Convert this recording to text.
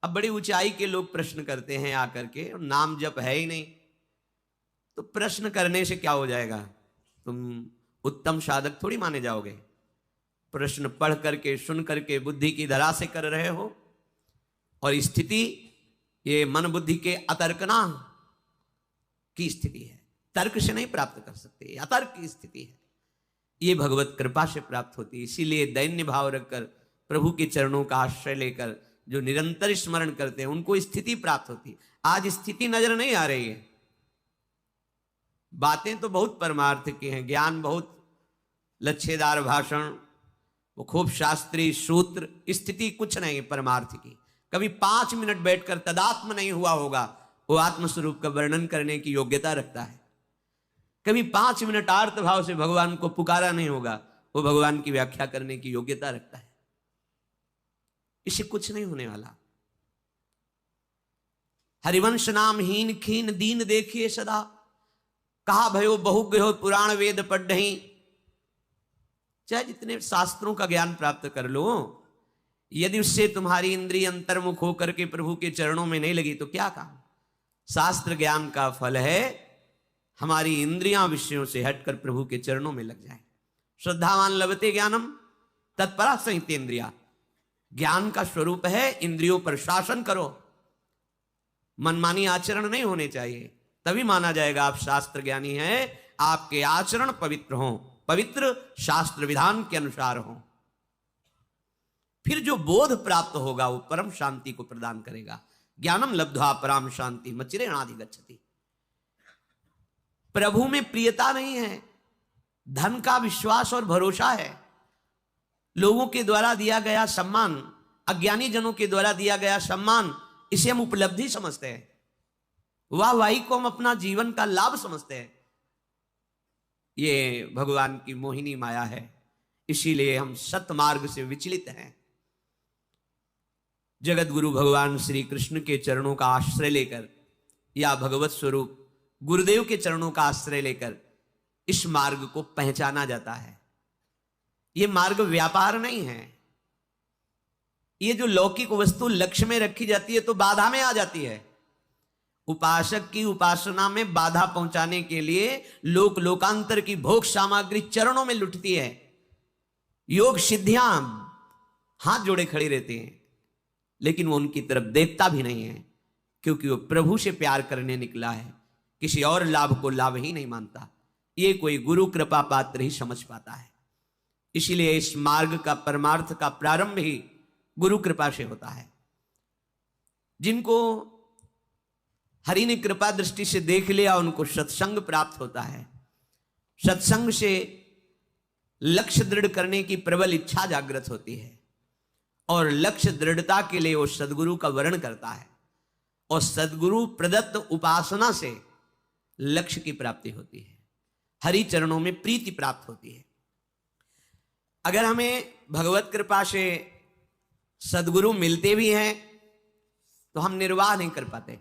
अब बड़ी ऊंचाई के लोग प्रश्न करते हैं आकर के, नाम जप है ही नहीं, तो प्रश्न करने से क्या हो जाएगा? तुम उत्तम साधक थोड़ी माने जाओगे। प्रश्न पढ़ करके सुन करके बुद्धि की धरा से कर रहे हो, और स्थिति ये मन बुद्धि के अतर्कना की स्थिति है, तर्क से नहीं प्राप्त कर सकते, अतर्क की स्थिति है। ये भगवत कृपा से प्राप्त होती है। इसीलिए दैन्य भाव रखकर प्रभु के चरणों का आश्रय लेकर जो निरंतर स्मरण करते हैं उनको स्थिति प्राप्त होती है। आज स्थिति नजर नहीं आ रही है। बातें तो बहुत परमार्थ की हैं, ज्ञान बहुत लच्छेदार भाषण, वो खूब शास्त्रीय सूत्र, स्थिति कुछ नहीं परमार्थ की। कभी 5 मिनट बैठकर तदात्म नहीं हुआ होगा, वो आत्मस्वरूप का वर्णन करने की योग्यता रखता है। कभी 5 मिनट आर्त भाव से भगवान को पुकारा नहीं होगा, वो भगवान की व्याख्या करने की योग्यता रखता है। इससे कुछ नहीं होने वाला। हरिवंश नाम हीन खीन दीन देखिए सदा, कहा भयो बहुज्ञ हो पुराण वेद पढ़ही। चाहे जितने शास्त्रों का ज्ञान प्राप्त कर लो, यदि उससे तुम्हारी इंद्रिय अंतर्मुख होकर के प्रभु के चरणों में नहीं लगी तो क्या काम? शास्त्र ज्ञान का फल है हमारी इंद्रियां विषयों से हटकर प्रभु के चरणों में लग जाए। श्रद्धावान लभते ज्ञानम तत्परा संहितेन्द्रिया। ज्ञान का स्वरूप है इंद्रियों पर शासन करो, मनमानी आचरण नहीं होने चाहिए, तभी माना जाएगा आप शास्त्र ज्ञानी हैं। आपके आचरण पवित्र हों, पवित्र शास्त्र विधान के अनुसार हों, फिर जो बोध प्राप्त होगा वो परम शांति को प्रदान करेगा। ज्ञानम लब्ध्वा पराम शांति मचिरेणाधिगच्छति। प्रभु में प्रियता नहीं है, धन का विश्वास और भरोसा है। लोगों के द्वारा दिया गया सम्मान, अज्ञानी जनों के द्वारा दिया गया सम्मान, इसे हम उपलब्धि समझते हैं, वाहवाही को हम अपना जीवन का लाभ समझते हैं। ये भगवान की मोहिनी माया है, इसीलिए हम सतमार्ग से विचलित हैं। जगत गुरु भगवान श्री कृष्ण के चरणों का आश्रय लेकर या भगवत स्वरूप गुरुदेव के चरणों का आश्रय लेकर इस मार्ग को पहचाना जाता है। ये मार्ग व्यापार नहीं है। ये जो लौकिक वस्तु लक्ष्य में रखी जाती है तो बाधा में आ जाती है। उपासक की उपासना में बाधा पहुंचाने के लिए लोक लोकांतर की भोग सामग्री चरणों में लुटती है। योग सिद्धियां हाथ जोड़े खड़ी रहती हैं, लेकिन वो उनकी तरफ देखता भी नहीं है, क्योंकि वो प्रभु से प्यार करने निकला है, किसी और लाभ को लाभ ही नहीं मानता। ये कोई गुरु कृपा पात्र ही समझ पाता है। इसीलिए इस मार्ग का परमार्थ का प्रारंभ ही गुरु कृपा से होता है। जिनको हरि ने कृपा दृष्टि से देख लिया उनको सत्संग प्राप्त होता है। सत्संग से लक्ष्य दृढ़ करने की प्रबल इच्छा जागृत होती है, और लक्ष्य दृढ़ता के लिए वो सदगुरु का वर्ण करता है, और सदगुरु प्रदत्त उपासना से लक्ष्य की प्राप्ति होती है, हरि चरणों में प्रीति प्राप्त होती है। अगर हमें भगवत कृपा से सदगुरु मिलते भी हैं तो हम निर्वाह नहीं कर पाते।